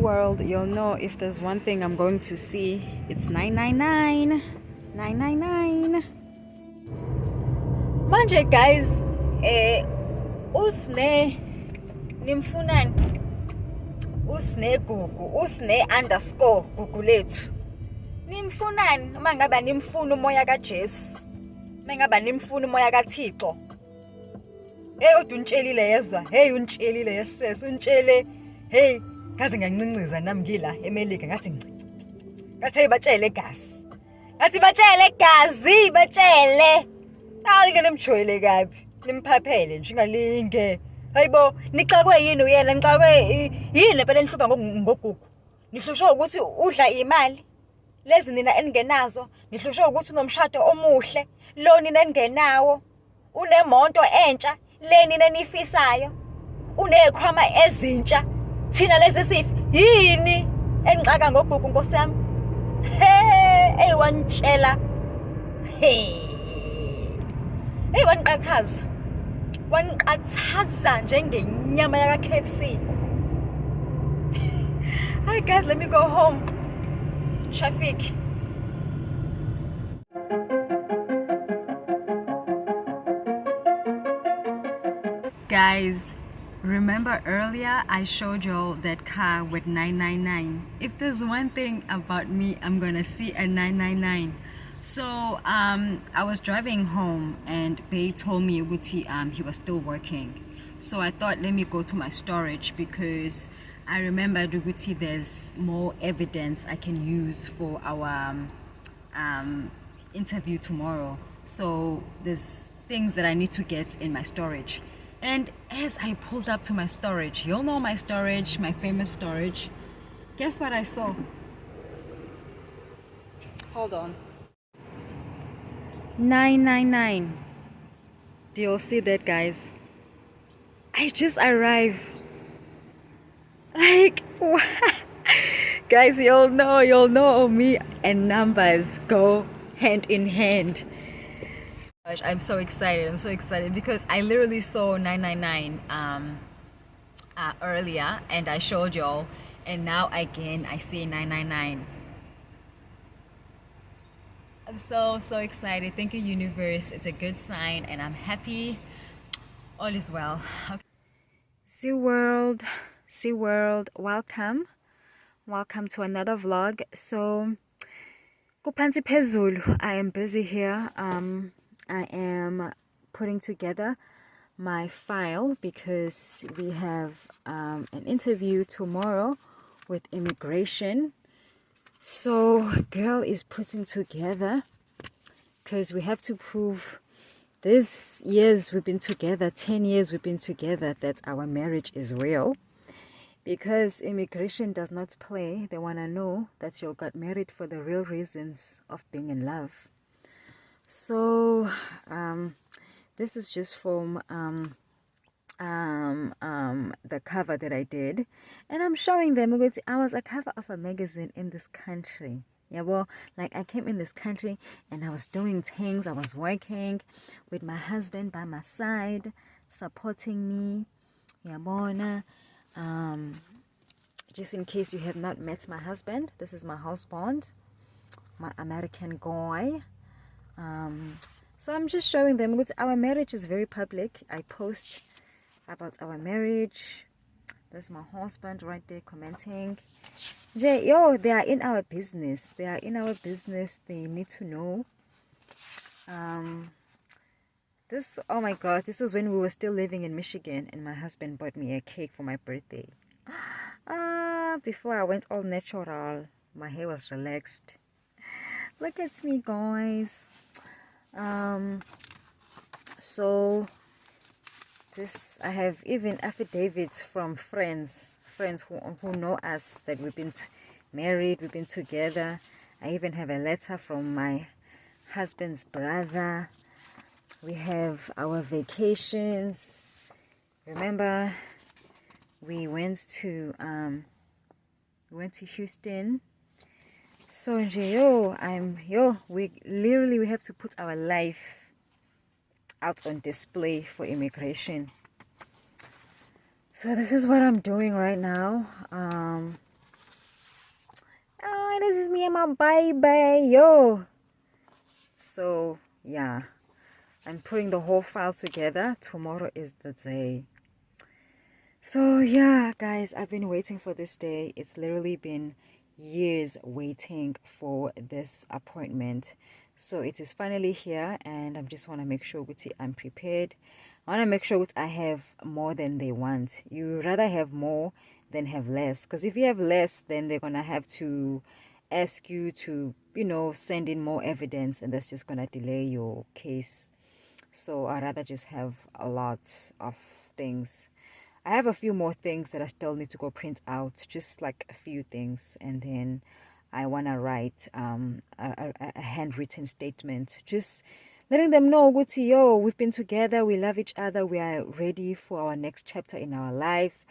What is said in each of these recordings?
Zeeworld, you'll know if there's one thing I'm going to see, it's 999. 999. Manje guys, usne nimfunani? Usne gugu, usne underscore gugu lethu. Nimfunani? Uma ngaba nimfuna umoya kaJesu. Uma ngaba nimfuna umoya kaThixo. Uthi untsheli yezwa. Hey untsheli yesese, untshele. Hey, ngaze ngiyancinciza nami ngila eMelika ngathi ngathi hey batshele gazi. Ngathi batshele gazi, batshele. Alike nimjwayele kabi. Nimphaphele nje ingalinge. Hayibo, nixakwe yini uyena? Nixakwe yini phela nihlupha ngogugu? Nihlushwa ukuthi udla imali. Lezi nina engenazo, nihlushwa ukuthi unomshado omuhle, lo nina engenawo. Unemonto entsha, le nina nifisayo. Unekhwama ezintsha. Thina lezi sifi yini engixaka ngogugu Nkosi yami? Hey wantshela. Hey waniqathaza. Waniqathaza njengenyama yaka KFC. Hi guys, let me go home. Traffic. Guys, remember earlier I showed y'all that car with 999. If there's one thing about me, I'm gonna see a 999. So I was driving home and Bay told me Uguti he was still working. So I thought let me go to my storage because I remember Uguti there's more evidence I can use for our interview tomorrow. So there's things that I need to get in my storage. And as I pulled up to my storage, you'll know my storage, my famous storage. Guess what I saw? Hold on. 999. Do you all see that, guys? I just arrived. Like, what? Guys, you'll know me and numbers go hand in hand. Gosh, I'm so excited because I literally saw 999 earlier and I showed y'all, and now again I see 999. I'm so excited. Thank you, universe. It's a good sign and I'm happy. All is well. Okay. Zeeworld, welcome to another vlog. So kupansi phezulu, I am busy here. I am putting together my file because we have an interview tomorrow with immigration. So girl is putting together because we have to prove this years we've been together, 10 years we've been together, that our marriage is real. Because immigration does not play. They want to know that you got married for the real reasons of being in love. So this is just from the cover that I did, and I'm showing them because I was a cover of a magazine in this country. Yeah, well, like I came in this country and I was doing things. I was working with my husband by my side, supporting me. Yeah, bona. Just in case you have not met my husband, this is my husband, my American guy. So I'm just showing them because our marriage is very public. I post about our marriage. There's my husband right there commenting. Yo, they are in our business. They need to know. This, oh my gosh, this was when we were still living in Michigan and my husband bought me a cake for my birthday. Before I went all natural, my hair was relaxed. Look at me, guys. So this, I have even affidavits from friends who know us that we've been married, we've been together. I even have a letter from my husband's brother. We have our vacations. Remember, we went to Houston. So we have to put our life out on display for immigration. So this is what I'm doing right now. Oh, this is me and my baby, yo. So yeah, I'm putting the whole file together. Tomorrow is the day. So yeah, guys, I've been waiting for this day. It's literally been years waiting for this appointment. So it is finally here, and I just want to make sure I'm prepared. I want to make sure I have more than they want. You rather have more than have less, because if you have less, then they're gonna have to ask you to, send in more evidence, and that's just gonna delay your case. So I'd rather just have a lot of things. I have a few more things that I still need to go print out, just like a few things, and then I want to write a handwritten statement, just letting them know, Guti, yo, we've been together, we love each other, we are ready for our next chapter in our life.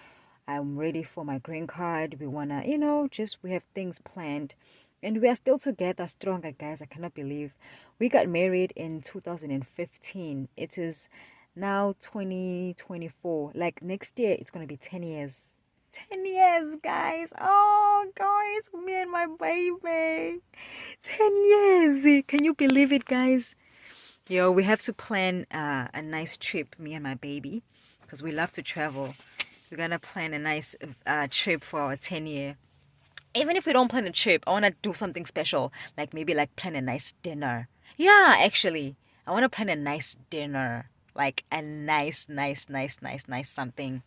I'm ready for my green card. We want to, we have things planned. And we are still together, stronger, guys. I cannot believe we got married in 2015. It is now 2024. Like next year, it's going to be 10 years. 10 years, guys. Oh, guys, me and my baby. 10 years. Can you believe it, guys? Yo, we have to plan a nice trip, me and my baby, because we love to travel. We're going to plan a nice trip for our 10-year. Even if we don't plan a trip, I want to do something special. Like maybe plan a nice dinner. Yeah, actually. I want to plan a nice dinner. Like a nice something.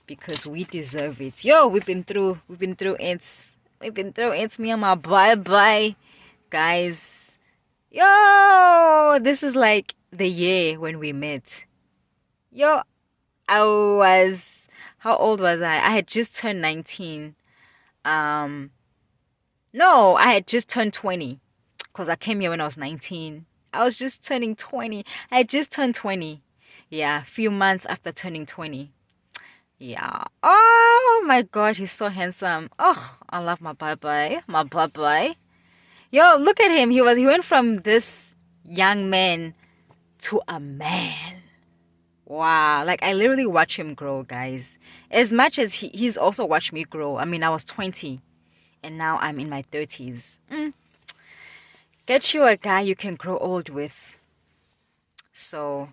Because we deserve it. Yo, we've been through it. We've been through it, me and my bye-bye. Guys. Yo, this is like the year when we met. Yo, how old was I? I had just turned 19. No, I had just turned 20 because I came here when I was 19. I was just turning 20. I had just turned 20. Yeah, a few months after turning 20. Yeah. Oh my God, he's so handsome. Oh, I love my bye-bye. My bye-bye. Yo, look at him. He went from this young man to a man. Wow, like I literally watch him grow, guys. As much as he's also watched me grow. I mean, I was 20 and now I'm in my 30s. Get you a guy you can grow old with. So,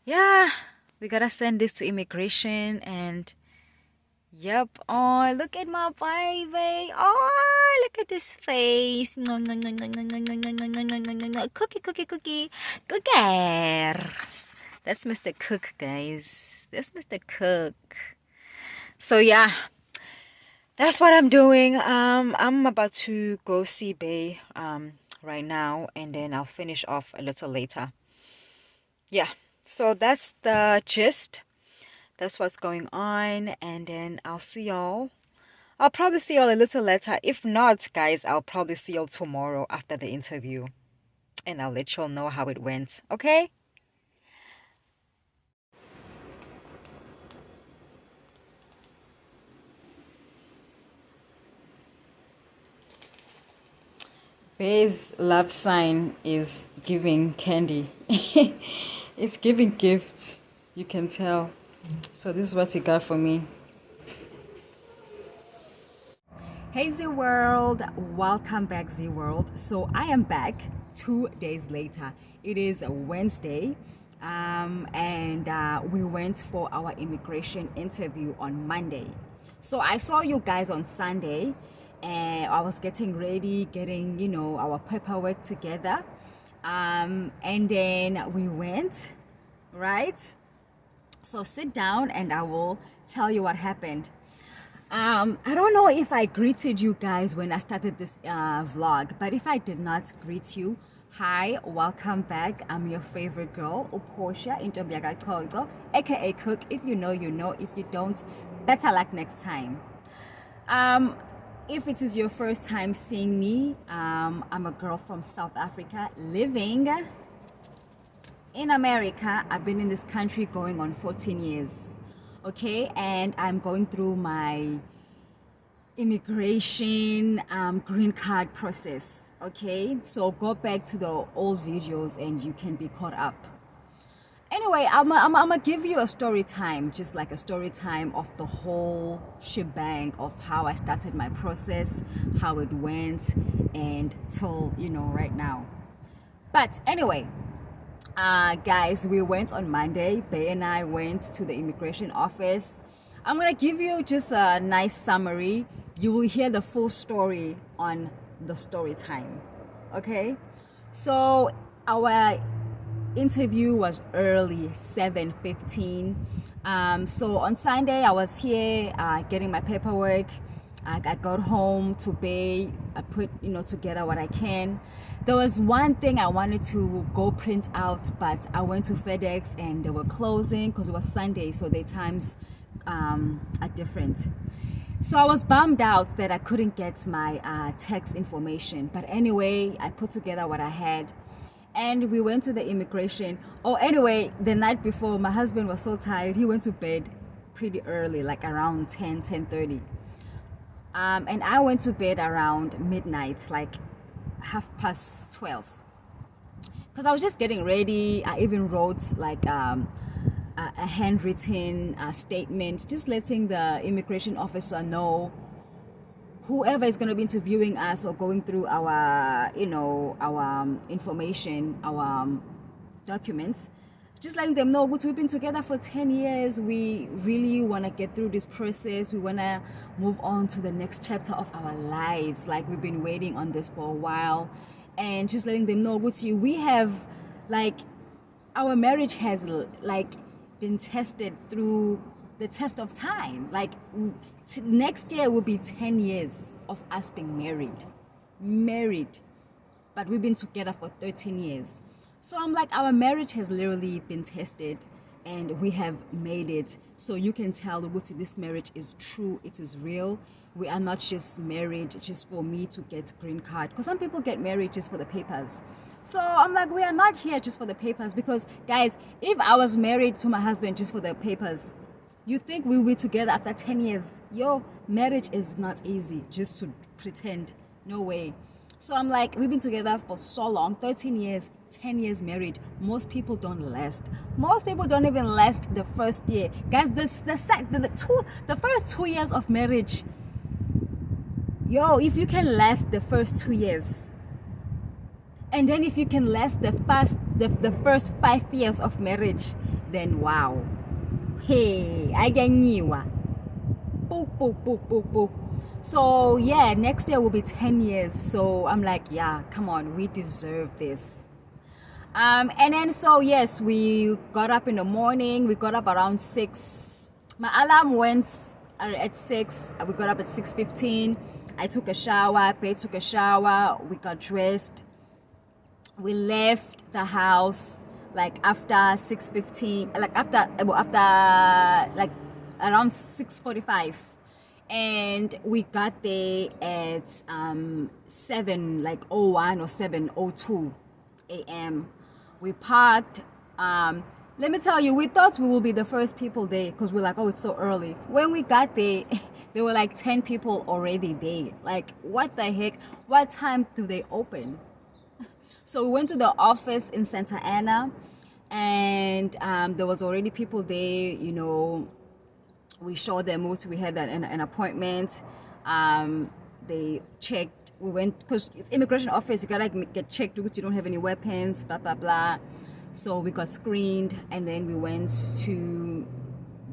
yeah, we gotta send this to immigration and yep. Oh, look at my baby. Oh, look at this face. Cookie. Cookie. That's Mr. Cook, guys. That's Mr. Cook. So yeah, that's what I'm doing. I'm about to go see Bay right now, and then I'll finish off a little later. Yeah, so that's the gist. That's what's going on, and then I'll see y'all. I'll probably see y'all a little later. If not, guys, I'll probably see y'all tomorrow after the interview, and I'll let y'all know how it went. Okay? Bay's love sign is giving candy. It's giving gifts. You can tell. So this is what he got for me. Hey Zeeworld, welcome back Zeeworld. So I am back 2 days later. It is a Wednesday, and we went for our immigration interview on Monday. So I saw you guys on Sunday, and I was getting ready, getting our paperwork together, and then we went, right? So sit down and I will tell you what happened. I don't know if I greeted you guys when I started this vlog, but if I did not greet you, hi, welcome back. I'm your favorite girl, Portia, aka Cook. If you know, you know. If you don't, better luck next time. If it is your first time seeing me, I'm a girl from South Africa living in America. I've been in this country going on 14 years. Okay, and I'm going through my immigration green card process. Okay, so go back to the old videos and you can be caught up. Anyway, I'm gonna give you a story time, just like a story time of the whole shebang of how I started my process, how it went, and till, right now. But anyway, guys, we went on Monday. Bay and I went to the immigration office. I'm gonna give you just a nice summary. You will hear the full story on the story time. Okay? So our interview was early, 7:15. So on Sunday I was here getting my paperwork. I got home to Bay. I put together what I can. There was one thing I wanted to go print out, but I went to FedEx and they were closing because it was Sunday, so their times are different. So I was bummed out that I couldn't get my tax information. But anyway, I put together what I had and we went to the immigration. Oh, anyway, the night before, my husband was so tired, he went to bed pretty early, like around 10:30. And I went to bed around midnight, like 12:30. Because I was just getting ready. I even wrote like a handwritten statement, just letting the immigration officer know, whoever is going to be interviewing us or going through our information, our documents, just letting them know, we've been together for 10 years. We really want to get through this process. We want to move on to the next chapter of our lives. Like, we've been waiting on this for a while. And just letting them know, we have, like, our marriage has, like, been tested through the test of time. Like, next year will be 10 years of us being married, but we've been together for 13 years. So I'm like, our marriage has literally been tested and we have made it. So you can tell this marriage is true, it is real. We are not just married just for me to get green card, because some people get married just for the papers. So I'm like, we are not here just for the papers, because guys, if I was married to my husband just for the papers, you think we'll be together after 10 years? Yo, marriage is not easy just to pretend. No way. So I'm like, we've been together for so long, 13 years, 10 years married. Most people don't last. Most people don't even last the first year. Guys, the first 2 years of marriage. Yo, if you can last the first 2 years, and then if you can last the first 5 years of marriage, then wow. Hey, I get you. Boop, boop, boop, boop, boop. So yeah, next year will be 10 years. So I'm like, yeah, come on, we deserve this. And then so yes, we got up in the morning. We got up around 6. My alarm went at 6. We got up at 6:15. I took a shower. Bae took a shower. We got dressed. We left the house like after 6:15, like after like around 6:45, and we got there at 7:01 or 7:02 a.m. We parked. Let me tell you, we thought we will be the first people there because we're like, oh, it's so early. When we got there, there were like 10 people already there. Like, what the heck? What time do they open? So we went to the office in Santa Ana, and there was already people there. We showed them we had an appointment. They checked. We went, because it's immigration office. You gotta get checked because you don't have any weapons. Blah blah blah. So we got screened, and then we went to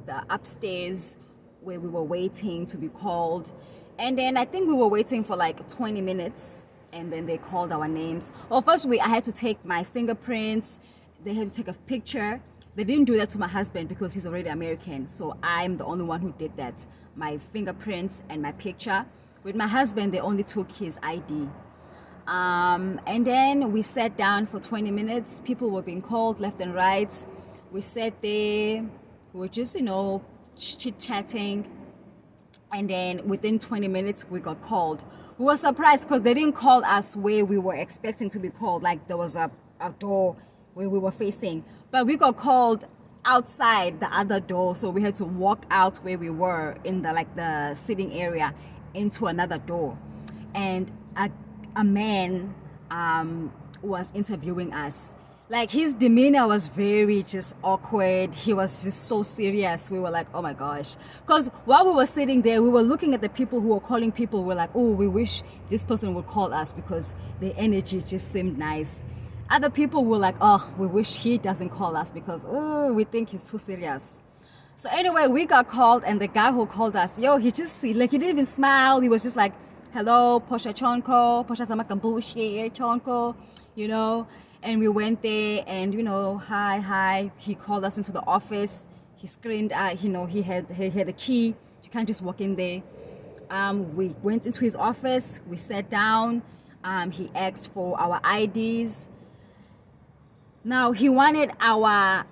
the upstairs where we were waiting to be called. And then I think we were waiting for like 20 minutes. And then they called our names. Well, first I had to take my fingerprints. They had to take a picture. They didn't do that to my husband because he's already American. So I'm the only one who did that. My fingerprints and my picture. With my husband, they only took his ID. And then we sat down for 20 minutes. People were being called left and right. We sat there. We were just, chit-chatting. And then within 20 minutes, we got called. We were surprised because they didn't call us where we were expecting to be called. Like, there was a door where we were facing. But we got called outside the other door. So we had to walk out where we were in the sitting area into another door. And a man was interviewing us. Like his demeanor was very just awkward. He was just so serious. We were like, oh my gosh. Because while we were sitting there, we were looking at the people who were calling people. We're like, oh, we wish this person would call us because the energy just seemed nice. Other people were like, oh, we wish he doesn't call us because, oh, we think he's too serious. So anyway, we got called, and the guy who called us, he just, like, he didn't even smile. He was just like, hello, Portia Chonko, Portia Zamakambushi Chonko, and we went there, and hi. He called us into the office. He screened, he had a key. You can't just walk in there. We went into his office. We sat down. He asked for our IDs. Now he wanted our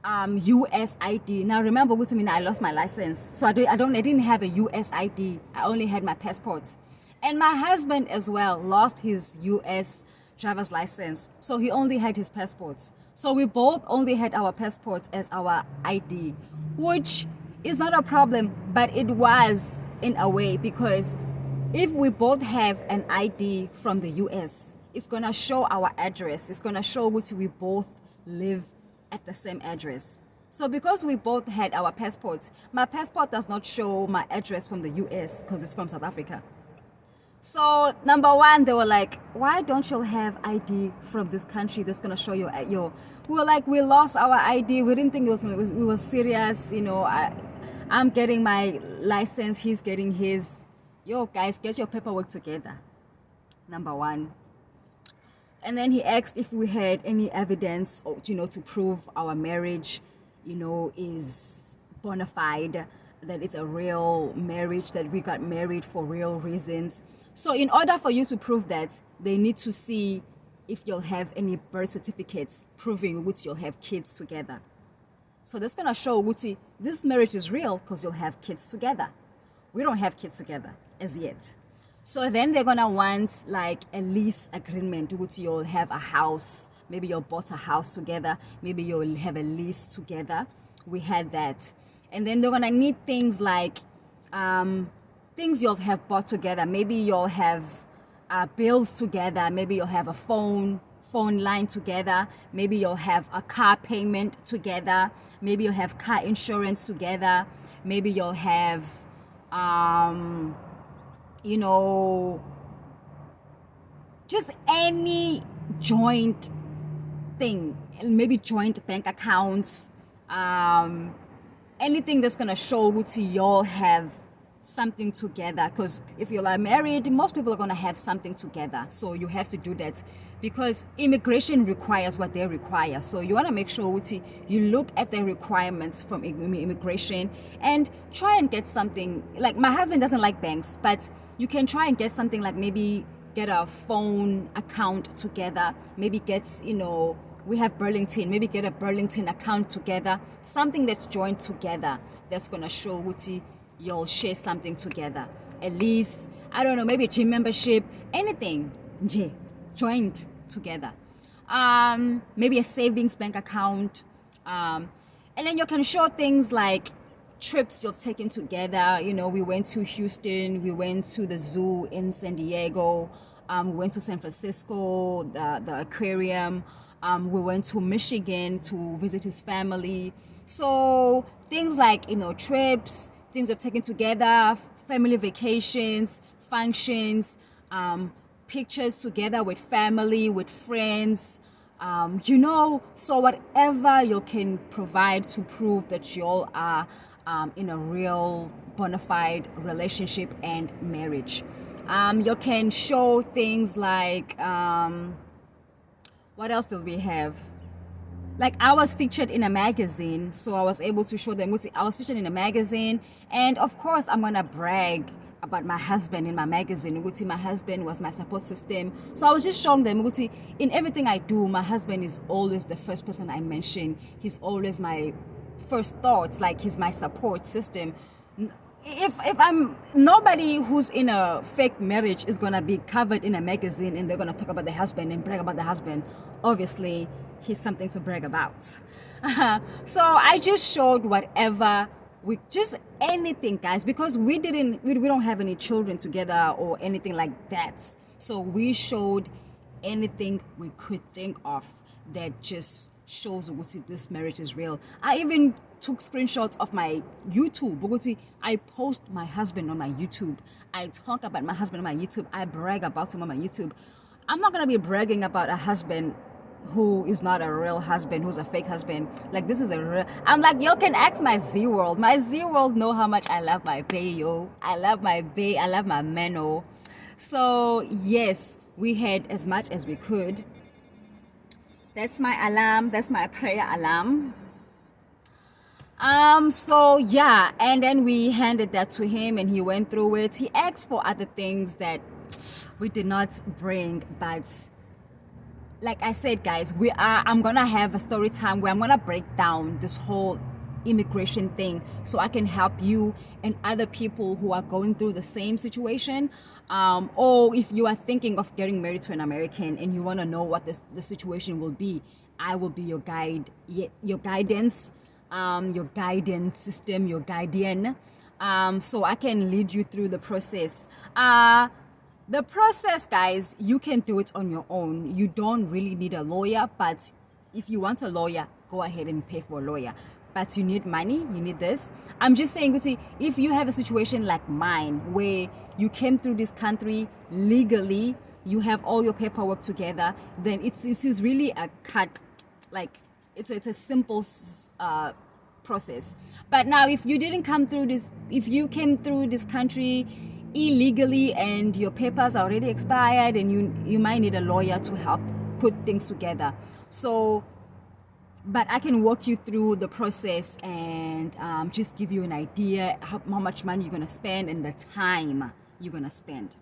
US ID. Now remember, with me, I lost my license, so I didn't have a US ID. I only had my passport, and my husband as well lost his US driver's license, so he only had his passports. So we both only had our passports as our ID, which is not a problem, but it was in a way, because if we both have an ID from the US, it's gonna show our address. It's gonna show which we both live at the same address. So because we both had our passports, my passport does not show my address from the US because it's from South Africa. So number one, they were like, why don't you have ID from this country that's gonna show your. We were like, we lost our ID. We didn't think we were serious. I'm getting my license, he's getting his. Guys, get your paperwork together. Number one. And then he asked if we had any evidence, to prove our marriage, is bona fide, that it's a real marriage, that we got married for real reasons. So in order for you to prove that, they need to see if you'll have any birth certificates proving which you'll have kids together. So that's gonna show Wuti, this marriage is real because you'll have kids together. We don't have kids together as yet. So then they're gonna want like a lease agreement, which you'll have a house. Maybe you'll bought a house together. Maybe you'll have a lease together. We had that. And then they're gonna need things like things you'll have bought together. Maybe you'll have bills together. Maybe you'll have a phone line together. Maybe you'll have a car payment together. Maybe you'll have car insurance together. Maybe you'll have just any joint thing, maybe joint bank accounts, anything that's gonna show what y'all have something together. Because if you're married, most people are gonna have something together, so you have to do that because immigration requires what they require. So you want to make sure you look at the requirements from immigration and try and get something. Like, my husband doesn't like banks, but you can try and get something like maybe get a phone account together, maybe we have Burlington, maybe get a Burlington account together, something that's joined together that's gonna show you'll share something together. At least, I don't know, maybe a gym membership, anything joined together. Maybe a savings bank account, and then you can show things like trips you've taken together. We went to Houston, we went to the zoo in San Diego, we went to San Francisco, the aquarium, we went to Michigan to visit his family. So things like trips, things you've taken together, family vacations, functions, pictures together with family, with friends, so whatever you can provide to prove that y'all are in a real bona fide relationship and marriage. You can show things like, what else do we have? Like, I was featured in a magazine, so I was able to show them. I was featured in a magazine, and of course I'm gonna brag about my husband in my magazine. My husband was my support system. So I was just showing them, in everything I do, my husband is always the first person I mention. He's always my first thoughts, like he's my support system. If I'm nobody who's in a fake marriage is gonna be covered in a magazine and they're gonna talk about the husband and brag about the husband. Obviously, he's something to brag about. So I just showed whatever. Just anything, guys, because we don't have any children together or anything like that. So we showed anything we could think of that just shows ukuthi this marriage is real. I even took screenshots of my YouTube. Ukuthi I post my husband on my YouTube. I talk about my husband on my YouTube. I brag about him on my YouTube. I'm not gonna be bragging about a husband who is not a real husband, who's a fake husband. Like, this is a real. I'm like, y'all can ask my Zeeworld. My Zeeworld know how much I love my bae, yo. I love my bae. I love my mano. So yes, we had as much as we could. That's my alarm. That's my prayer alarm. So yeah, and then we handed that to him and he went through it. He asked for other things that we did not bring, but like I said, guys, I'm gonna have a story time where I'm gonna break down this whole immigration thing so I can help you and other people who are going through the same situation. Or if you are thinking of getting married to an American and you want to know what the situation will be, I will be your guide, your guidance, your guidance system, your guardian, so I can lead you through the process. The process, guys, you can do it on your own. You don't really need a lawyer, but if you want a lawyer, go ahead and pay for a lawyer. But you need money, you need this. I'm just saying, if you have a situation like mine where you came through this country legally, you have all your paperwork together, then it is really a cut, like it's a simple process. But now if you didn't come through this, if you came through this country illegally and your papers are already expired, and you might need a lawyer to help put things together. So, but I can walk you through the process and just give you an idea how much money you're gonna spend and the time you're gonna spend.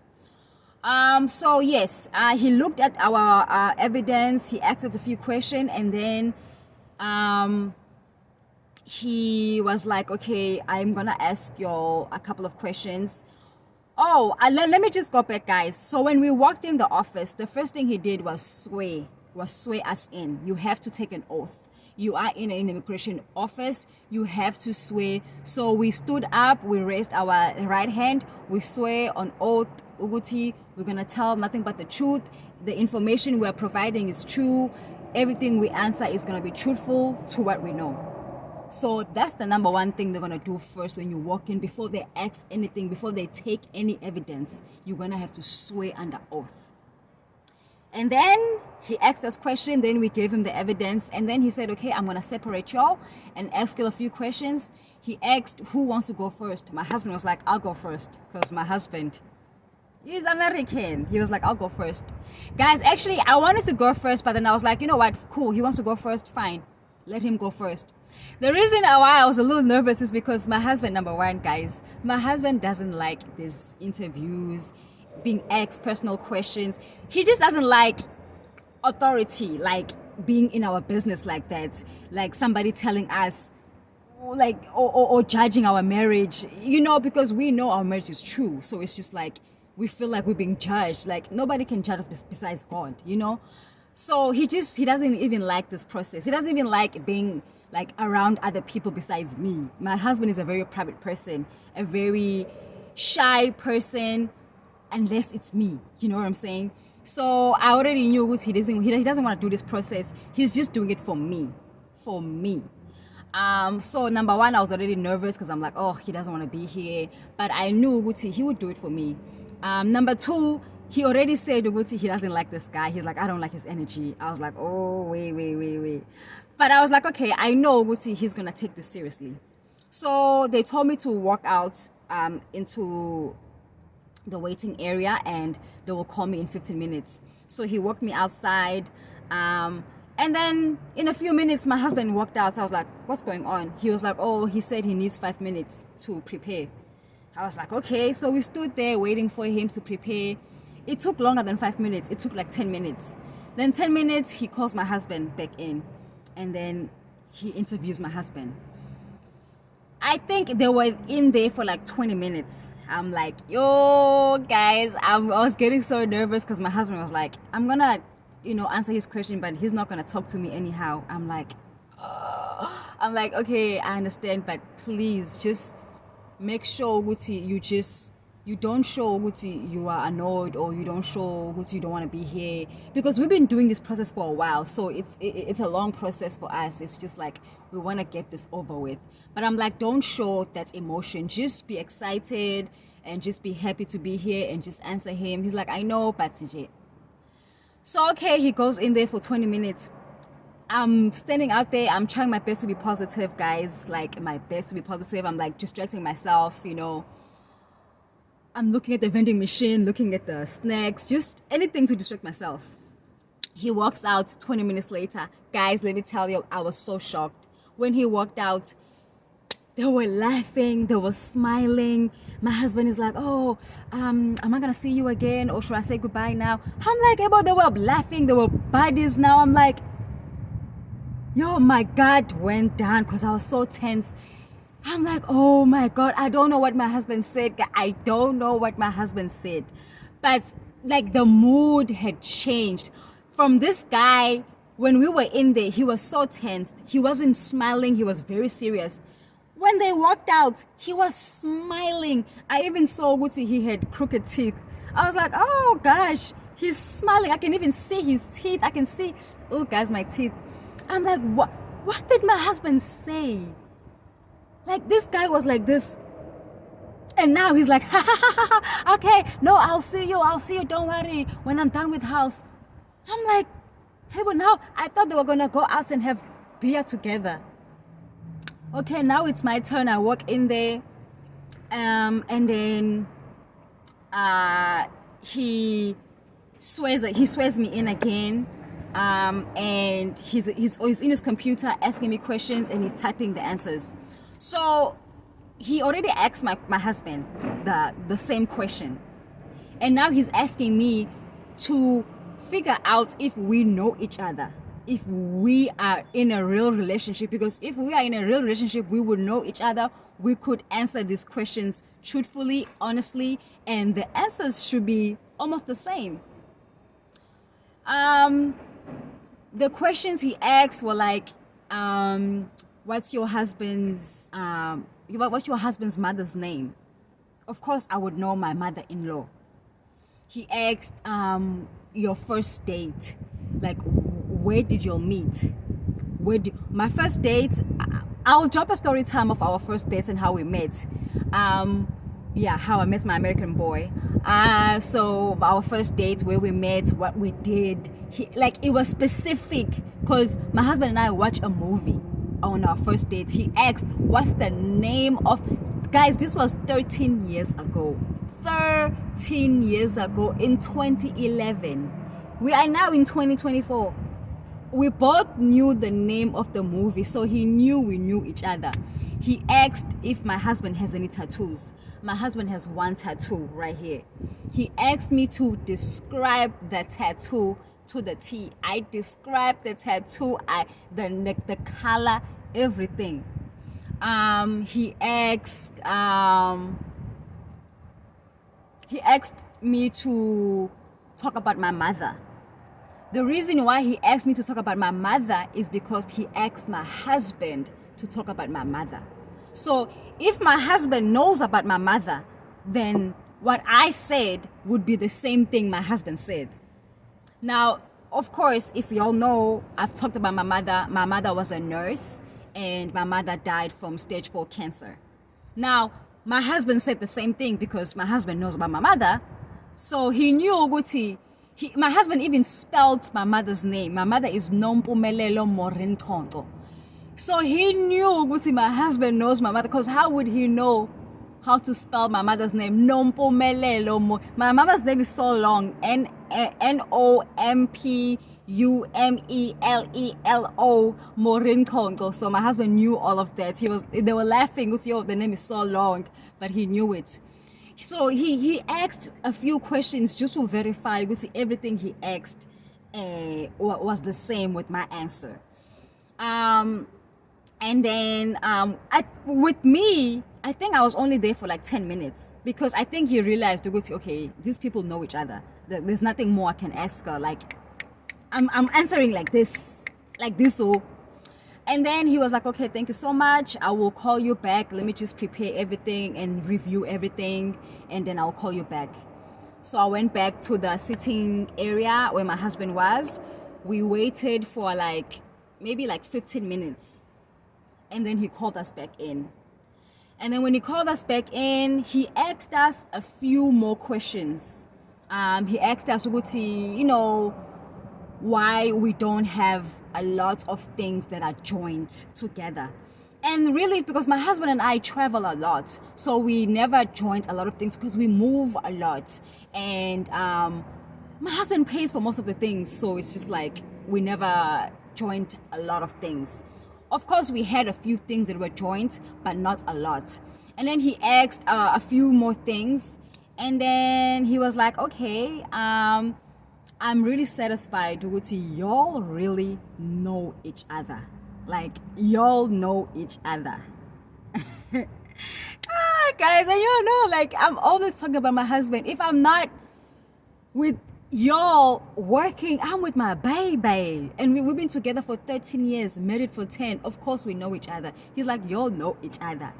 So yes, he looked at our evidence, he asked a few questions, and then he was like, okay, I'm gonna ask you a couple of questions. Oh, let me just go back, guys. So when we walked in the office, the first thing he did was swear us in. You have to take an oath. You are in an immigration office, you have to swear. So we stood up, we raised our right hand, we swear on oath, Uguti, we're gonna tell nothing but the truth. The information we're providing is true. Everything we answer is gonna be truthful to what we know. So that's the number one thing they're gonna do first when you walk in. Before they ask anything, before they take any evidence, you're gonna have to swear under oath. And then he asked us questions, then we gave him the evidence, and then he said, okay, I'm gonna separate y'all and ask you a few questions. He asked who wants to go first. My husband was like, I'll go first, because my husband, he's American. He was like, I'll go first. Guys, actually I wanted to go first, but then I was like, you know what, cool, he wants to go first, fine, let him go first. The reason why I was a little nervous is because my husband, number one, guys, my husband doesn't like these interviews, being asked personal questions. He just doesn't like authority, like being in our business like that, like somebody telling us, like, or judging our marriage, you know, because we know our marriage is true. So it's just like we feel like we're being judged. Like nobody can judge us besides God, you know. So he doesn't even like this process. He doesn't even like being like around other people besides me. My husband is a very private person, a very shy person, unless it's me, you know what I'm saying? So I already knew he doesn't want to do this process. He's just doing it for me. So number one, I was already nervous because I'm like, oh, he doesn't want to be here, but I knew he would do it for me. Number two, he already said he doesn't like this guy. He's like, I don't like his energy. I was like, oh, wait. But I was like, okay, I know he's gonna take this seriously. So they told me to walk out into the waiting area and they will call me in 15 minutes. So he walked me outside, and then in a few minutes my husband walked out. I was like, what's going on? He was like, oh, he said he needs 5 minutes to prepare. I was like, okay. So we stood there waiting for him to prepare. It took longer than 5 minutes. It took like 10 minutes. Then 10 minutes he calls my husband back in, and then he interviews my husband. I think they were in there for like 20 minutes. I'm like, yo, guys, I was getting so nervous because my husband was like, I'm gonna, answer his question, but he's not gonna talk to me anyhow. I'm like, okay, I understand, but please just make sure, Guti, you don't show ukuthi you are annoyed, or you don't show ukuthi you don't want to be here, because we've been doing this process for a while, so it's a long process for us. It's just like we want to get this over with. But I'm like, don't show that emotion, just be excited and just be happy to be here and just answer him. He's like, I know, but CJ. So okay, he goes in there for 20 minutes. I'm standing out there, I'm trying my best to be positive, guys, like my best to be positive. I'm like distracting myself, you know. I'm looking at the vending machine, looking at the snacks, just anything to distract myself. He walks out 20 minutes later. Guys, let me tell you, I was so shocked. When he walked out, they were laughing, they were smiling. My husband is like, oh, am I gonna see you again, or should I say goodbye now? I'm like, hey, but they were laughing, they were buddies now. I'm like, yo, my guard went down because I was so tense. I'm like, oh my God, I don't know what my husband said. I don't know what my husband said. But like the mood had changed. From this guy, when we were in there, he was so tense. He wasn't smiling, he was very serious. When they walked out, he was smiling. I even saw Guti, he had crooked teeth. I was like, oh gosh, he's smiling. I can even see his teeth. I can see, oh guys, my teeth. I'm like, what did my husband say? Like, this guy was like this. And now he's like, ha, ha, ha, ha, ha. Okay, no, I'll see you, don't worry, when I'm done with house. I'm like, hey, but now I thought they were gonna go out and have beer together. Okay, now it's my turn. I walk in there, and then he swears me in again, and he's in his computer asking me questions, and he's typing the answers. So he already asked my husband the same question, and now he's asking me to figure out if we know each other, if we are in a real relationship. Because if we are in a real relationship, we would know each other, we could answer these questions truthfully, honestly, and the answers should be almost the same. The questions he asked were like, what's your husband's mother's name? Of course I would know my mother-in-law. He asked, your first date, like, where did you meet? My first date, I'll drop a story time of our first date and how we met. How I met my American boy. So our first date, where we met, what we did, it was specific, because my husband and I watched a movie on our first date. He asked, what's the name of, guys, this was 13 years ago. 13 years ago, in 2011. We are now in 2024. We both knew the name of the movie, so he knew we knew each other. He asked if my husband has any tattoos. My husband has one tattoo right here. He asked me to describe the tattoo to the T. I described the tattoo, the color, everything. He asked me to talk about my mother. The reason why he asked me to talk about my mother is because he asked my husband to talk about my mother. So if my husband knows about my mother, then what I said would be the same thing my husband said. Now, of course, if you all know, I've talked about my mother. My mother was a nurse, and my mother died from stage 4 cancer. Now, my husband said the same thing because my husband knows about my mother. So he knew Uguti. My husband even spelled my mother's name. My mother is Nompumelelo Morintonto. So he knew Uguti, my husband knows my mother, because how would he know how to spell my mother's name? Nompumelelo. My mother's name is so long. Nompumelo Morintonto. So my husband knew all of that. They were laughing. Uguti, the name is so long, but he knew it. So he asked a few questions just to verify that everything he asked was the same with my answer. And then with me, I think I was only there for like 10 minutes, because I think he realized, okay, these people know each other. There's nothing more I can ask her. Like, I'm answering like this. So. And then he was like, okay, thank you so much. I will call you back. Let me just prepare everything and review everything, and then I'll call you back. So I went back to the sitting area where my husband was. We waited for maybe 15 minutes. And then he called us back in. And then when he called us back in, he asked us a few more questions. He asked us, why we don't have a lot of things that are joined together. And really, it's because my husband and I travel a lot. So we never joined a lot of things because we move a lot. And my husband pays for most of the things. So it's just like we never joined a lot of things. Of course, we had a few things that were joined, but not a lot. And then he asked a few more things. And then he was like, okay, I'm really satisfied with y'all really know each other. Like, y'all know each other. Guys, and y'all know, I'm always talking about my husband. If I'm not with y'all working, I'm with my baby. And we've been together for 13 years, married for 10. Of course, we know each other. He's like, y'all know each other.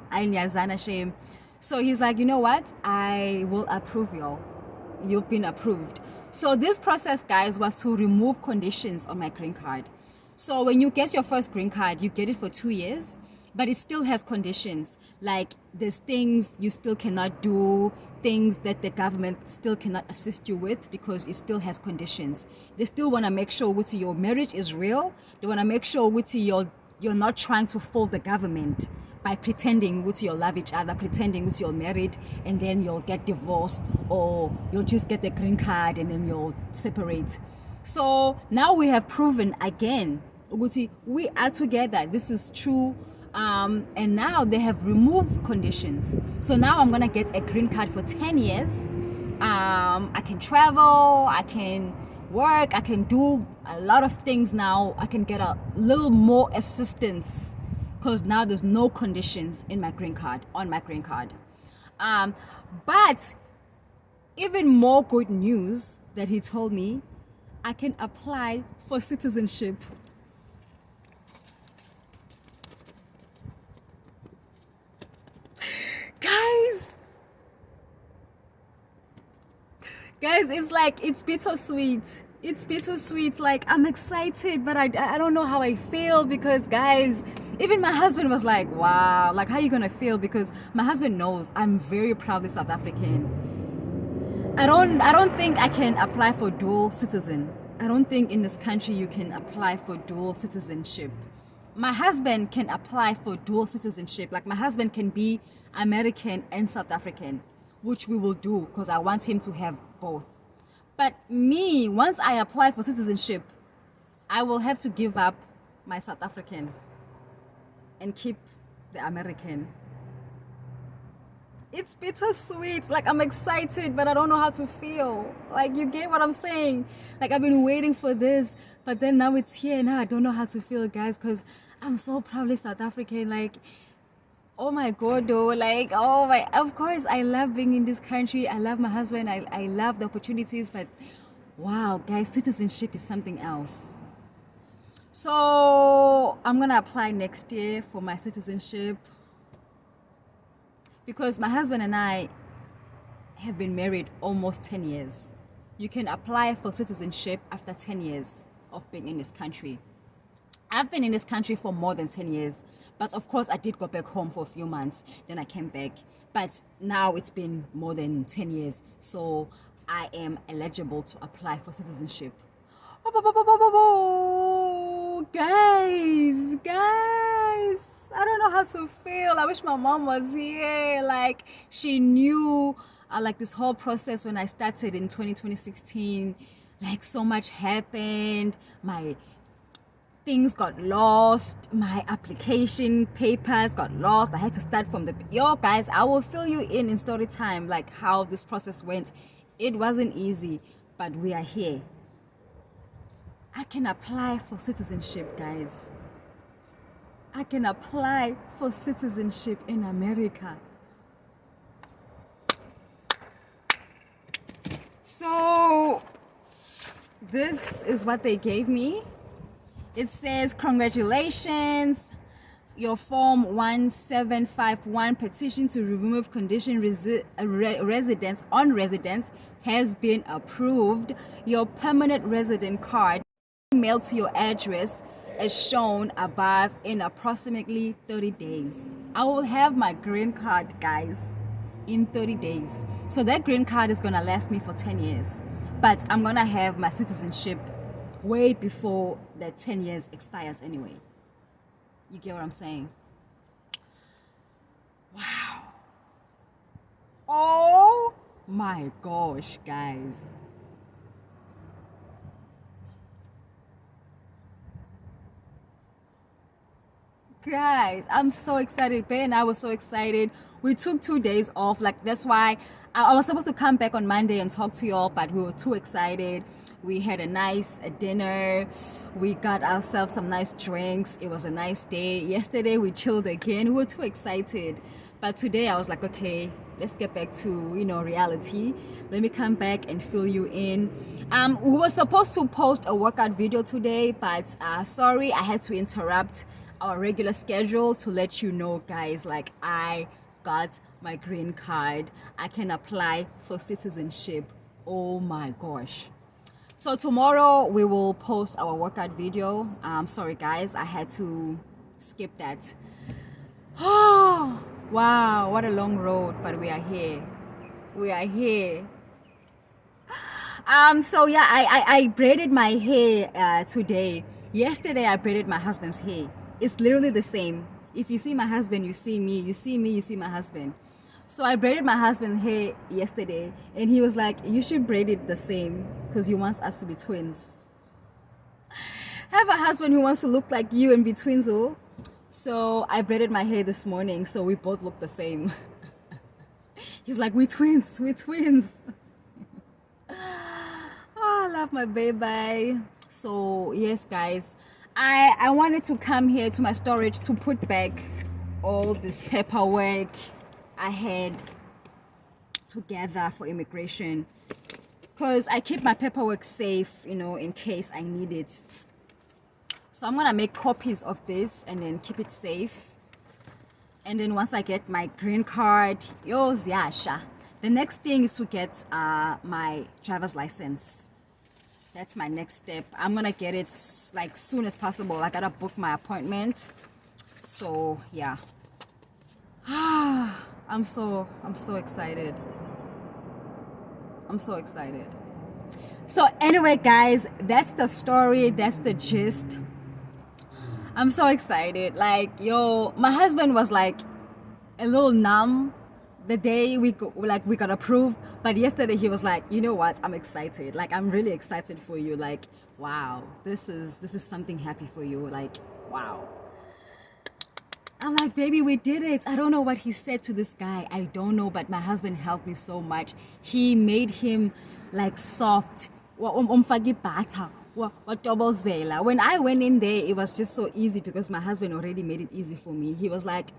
Shame. So he's like, you know what? I will approve y'all. You've been approved. So this process, guys, was to remove conditions on my green card. So when you get your first green card, you get it for 2 years, but it still has conditions. Like, there's things you still cannot do, things that the government still cannot assist you with because it still has conditions. They still want to make sure with your marriage is real. They want to make sure with you're not trying to fool the government by pretending with you love each other, pretending with you're married, and then you'll get divorced, or you'll just get the green card and then you'll separate. So now we have proven again, we are together. This is true. And now they have removed conditions. So now I'm gonna get a green card for 10 years. I can travel, I can work, I can do a lot of things now. I can get a little more assistance because now there's no conditions on my green card. But even more good news that he told me, I can apply for citizenship. Guys, it's bittersweet. It's bittersweet. Like, I'm excited, but I don't know how I feel because, guys, even my husband was like, wow, like, how are you gonna feel? Because my husband knows I'm very proudly South African. I don't think I can apply for dual citizen. I don't think in this country you can apply for dual citizenship. My husband can apply for dual citizenship. Like, my husband can be American and South African, which we will do because I want him to have both. But me, once I apply for citizenship, I will have to give up my South African and keep the American. It's bittersweet. Like, I'm excited, but I don't know how to feel. Like, you get what I'm saying? Like, I've been waiting for this, but then now it's here. Now I don't know how to feel, guys, because I'm so proudly South African. Like, oh my God, though. Like, oh my, of course, I love being in this country. I love my husband. I love the opportunities, but wow, guys, citizenship is something else. So I'm going to apply next year for my citizenship because my husband and I have been married almost 10 years. You can apply for citizenship after 10 years of being in this country. I've been in this country for more than 10 years, but of course I did go back home for a few months, then I came back. But now it's been more than 10 years, so I am eligible to apply for citizenship. Guys, I don't know how to feel. I wish my mom was here. Like, she knew like this whole process when I started in 2016. Like, so much happened. My things got lost, my application papers got lost. I had to start from guys, I will fill you in story time, like how this process went. It wasn't easy, but we are here. I can apply for citizenship, guys. I can apply for citizenship in America. So this is what they gave me. It says, congratulations. Your form 1751 petition to remove condition residence on residence has been approved. Your permanent resident card mailed to your address as shown above in approximately 30 days. I will have my green card, guys, in 30 days. So that green card is gonna last me for 10 years. But I'm gonna have my citizenship way before that 10 years expires anyway. You get what I'm saying? Wow. Oh my gosh, guys. Guys, I'm so excited. Ben and I were so excited. We took 2 days off. Like, that's why I was supposed to come back on Monday and talk to y'all, but we were too excited. We had a nice dinner. We got ourselves some nice drinks. It was a nice day. Yesterday we chilled again. We were too excited. But today I was like, okay, let's get back to, reality. Let me come back and fill you in. We were supposed to post a workout video today, but sorry, I had to interrupt our regular schedule to let you know, guys, like, I got my green card. I can apply for citizenship. Oh my gosh. So tomorrow we will post our workout video. Sorry guys, I had to skip that. Oh wow, what a long road, but we are here. We are here. So yeah, I braided my hair today. Yesterday I braided my husband's hair. It's literally the same. If you see my husband, you see me. You see me, you see my husband. So I braided my husband's hair yesterday, and he was like, you should braid it the same because he wants us to be twins. Have a husband who wants to look like you and be twins, oh. So I braided my hair this morning, so we both look the same. He's like, we're twins, we're twins. Oh, I love my baby. So yes, guys, I wanted to come here to my storage to put back all this paperwork I had together for immigration, because I keep my paperwork safe, in case I need it. So I'm gonna make copies of this and then keep it safe. And then once I get my green card, the next thing is to get my driver's license. That's my next step. I'm gonna get it like soon as possible. I gotta book my appointment. So yeah. I'm so excited. I'm so excited. So anyway, guys, that's the story. That's the gist. I'm so excited. Like, my husband was like a little numb the day we got approved, but yesterday he was like, you know what, I'm excited. Like, I'm really excited for you. Like, wow, this is something happy for you. Like, wow. I'm like, baby, we did it. I don't know what he said to this guy. I don't know, but my husband helped me so much. He made him like soft. When I went in there, it was just so easy because my husband already made it easy for me. He was like,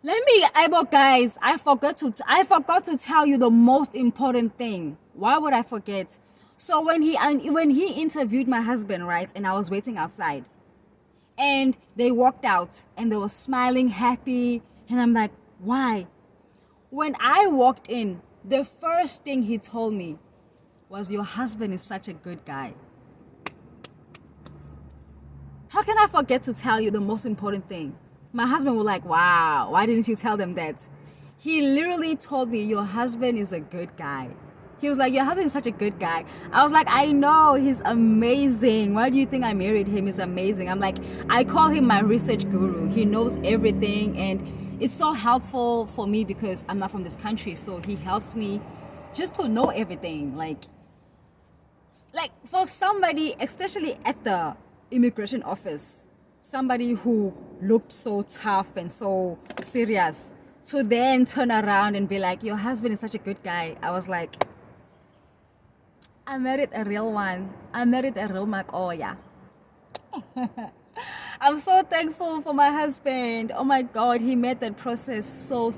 guys, I forgot to tell you the most important thing. Why would I forget? So when he interviewed my husband, right, and I was waiting outside, and they walked out and they were smiling, happy, and I'm like, why? When I walked in, the first thing he told me was, your husband is such a good guy. How can I forget to tell you the most important thing? My husband was like, wow, why didn't you tell them that? He literally told me, your husband is a good guy. He was like, your husband is such a good guy. I was like, I know, he's amazing. Why do you think I married him? He's amazing. I'm like, I call him my research guru. He knows everything, and it's so helpful for me because I'm not from this country. So he helps me just to know everything. Like for somebody, especially at the immigration office, somebody who looked so tough and so serious, to then turn around and be like, your husband is such a good guy. I was like, I married a real one. I married a real Makoya. I'm so thankful for my husband. Oh my God, he made that process so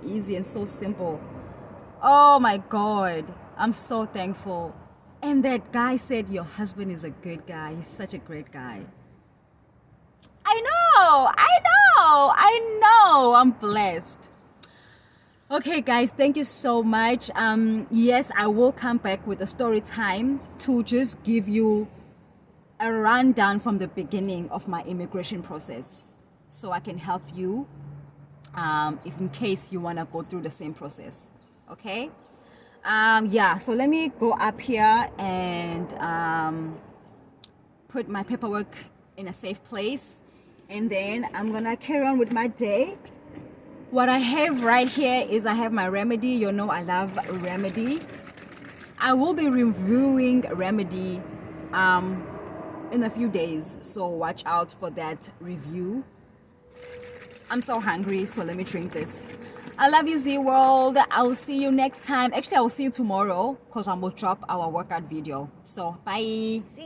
easy and so simple. Oh my God, I'm so thankful. And that guy said your husband is a good guy. He's such a great guy. I know. I'm blessed. Okay, guys, thank you so much. Yes, I will come back with a story time to just give you a rundown from the beginning of my immigration process, so I can help you if in case you want to go through the same process. Okay. Yeah, so let me go up here and put my paperwork in a safe place, and then I'm gonna carry on with my day. What I have right here is I have my Remedy. You know I love Remedy. I will be reviewing Remedy in a few days, so watch out for that review. I'm so hungry, so let me drink this. I love you, Zeeworld. I'll see you next time. Actually, I will see you tomorrow because I will drop our workout video. So, bye. See